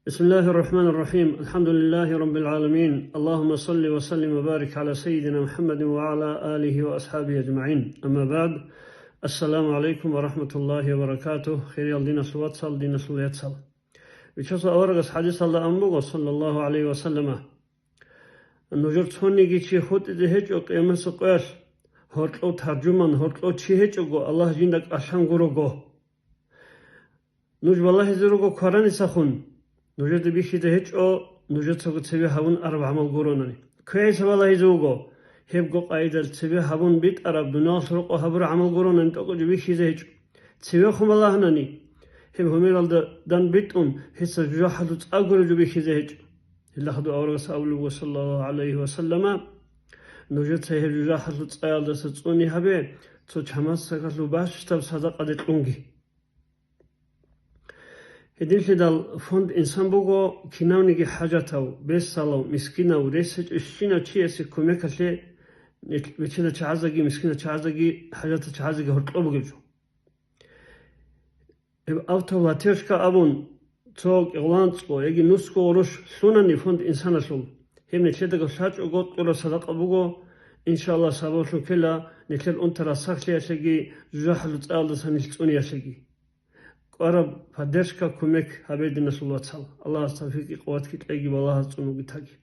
بسم الله الرحمن الرحيم. الحمد لله رب العالمين. اللهم صل وسلم وبارك على سيدنا محمد وعلى آله وأصحابه أجمعين. أما بعد، السلام عليكم ورحمة الله وبركاته. خير يالدين سلوات صل دين سلوات صل. وشوف أورغس حديث الله أمبوغ صلى الله عليه وسلم. نجرت هوني جيشي خود إذهج وقيمة سقوش. هرقو ترجمان هرقو تشيهج وقو الله جندك أشان قروغو. نجب الله زروغو قراني سخون. نوجد بيشي تهج أو نوجد سوق تسوي هون 4 عمل قرونني كويس والله يزوجو هبقو قايدة تسوي هون بيت أرب دنيا سرق وهبر عمل قرونن تقول بيشي تهج تسوي خم الله هنني هم همير دان بيتون هس جاحد تأجر جو بيشي تهج الله خدو أورغ سأولو صلى الله عليه وسلم نوجد سهل جاحد تأيال دستوني هبه تو جماعة سكتلو باش تب صدق أدتونجي هدين شدال فند إنسان بوغو كناونيجي حاجاتاو بيسالو مسكيناو ريسج اشينا تشيسي كوميكاشي بيشيدا تشعازاجي مسكينة تشعازاجي حاجاتا تشعازاجي هرطلو بجو أوتو لاتيرشكا أبون توق إغلانسكو يجي نسكو وروش سوناني فند إنسان أسول هم نتلدك شاج أغوط قولو صدق أبوغو إن شاء الله سابوشو كلا نتلد أنترا ساكلي أشاجي جوحلو تقال دسان نشتوني أشاجي قرب فدرشكا كوميك هبيد الناس الله تعالى الله استفيق قواتك تلاقي بالله تصنو بتاقي